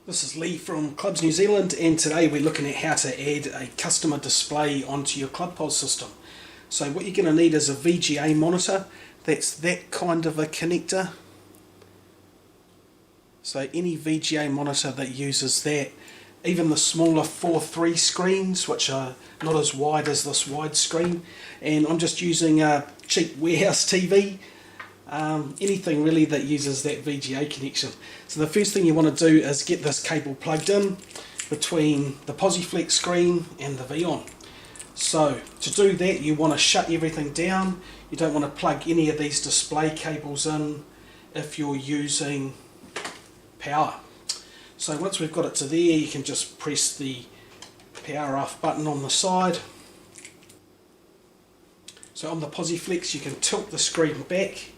This is Lee from Clubs New Zealand, and today we're looking at how to add a customer display onto your ClubPOS system. So what you're going to need is a VGA monitor. That's that kind of a connector. So any VGA monitor that uses that, even the smaller 4:3 screens, which are not as wide as this wide screen, and I'm just using a cheap warehouse TV. Anything really that uses that VGA connection. So the first thing you want to do is get this cable plugged in between the POSIFLEX screen and the VON. So to do that, you want to shut everything down. You don't want to plug any of these display cables in if you're using power. So once we've got it to there, you can just press the power off button on the side. So on the POSIFLEX you can tilt the screen back,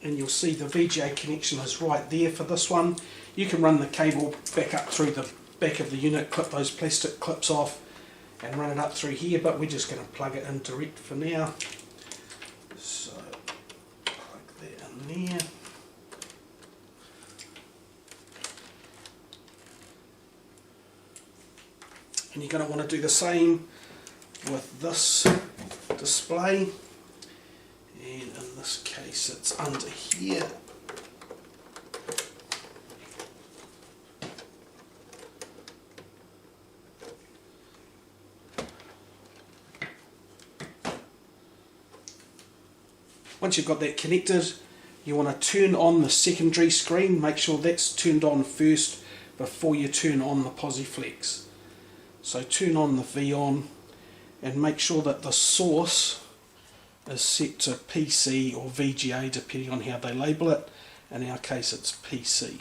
and you'll see the VGA connection is right there for this one. You can run the cable back up through the back of the unit, clip those plastic clips off and run it up through here, but we're just going to plug it in direct for now. So plug that in there. And you're going to want to do the same with this display. And in this case it's under here. Once you've got that connected, you want to turn on the secondary screen. Make sure that's turned on first before you turn on the POSIFLEX. So turn on the VON and make sure that the source is set to PC or VGA depending on how they label it. In our case it's PC.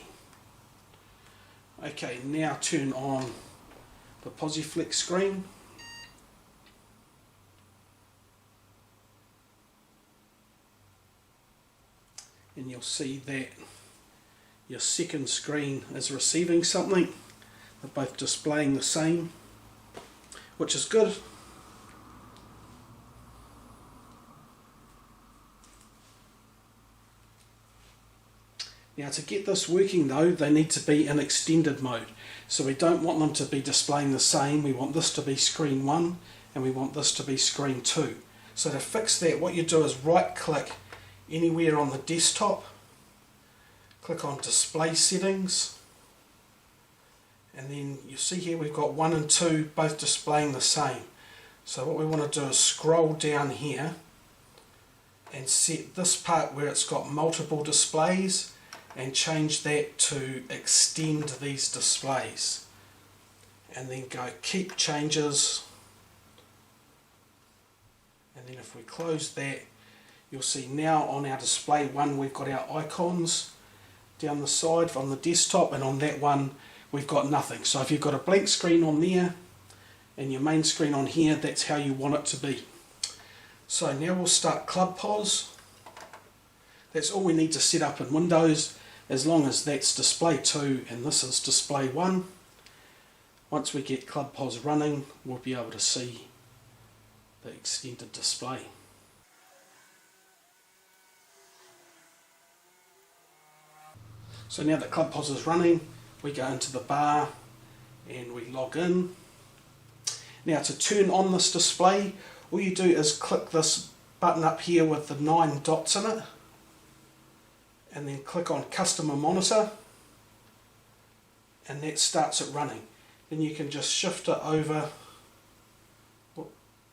Okay, now turn on the POSIFLEX screen. And you'll see that your second screen is receiving something. They're both displaying the same, which is good. Now to get this working though, they need to be in extended mode. So we don't want them to be displaying the same. We want this to be screen 1 and we want this to be screen 2. So to fix that, what you do is right click anywhere on the desktop, click on display settings, and then you see here we've got 1 and 2 both displaying the same. So what we want to do is scroll down here and set this part where it's got multiple displays and change that to extend these displays, and then go keep changes, and then if we close that, you'll see now on our display 1 we've got our icons down the side on the desktop, and on that one we've got nothing. So if you've got a blank screen on there and your main screen on here, that's how you want it to be. So now we'll start ClubPOS. That's all we need to set up in Windows, as long as that's display 2 and this is display 1. Once we get ClubPOS running, we'll be able to see the extended display. So now that ClubPOS is running, we go into the bar and we log in. Now to turn on this display, all you do is click this button up here with the 9 dots in it, and then click on customer monitor, and that starts it running. Then you can just shift it over,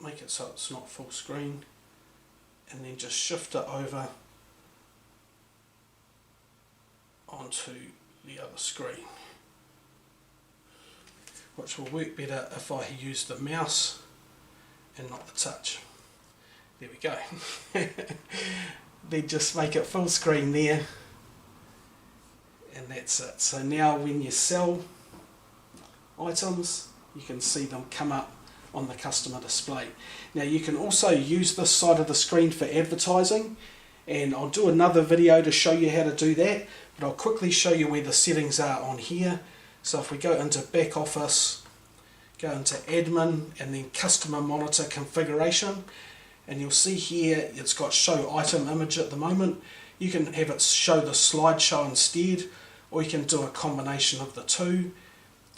make it so it's not full screen, and then just shift it over onto the other screen, which will work better if I use the mouse and not the touch. There we go. Then just make it full screen there, and that's it. So now when you sell items, you can see them come up on the customer display. Now you can also use this side of the screen for advertising, and I'll do another video to show you how to do that, but I'll quickly show you where the settings are on here. So if we go into back office, go into admin, and then customer monitor configuration, and you'll see here it's got show item image at the moment. You can have it show the slideshow instead, or you can do a combination of the two.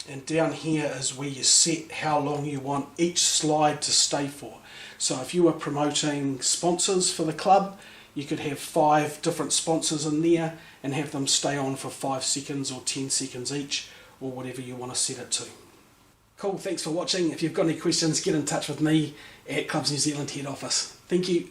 And down here is where you set how long you want each slide to stay for. So if you were promoting sponsors for the club, you could have 5 different sponsors in there and have them stay on for 5 seconds or 10 seconds each, or whatever you want to set it to. Cool, thanks for watching. If you've got any questions, get in touch with me at Clubs New Zealand head office. Thank you.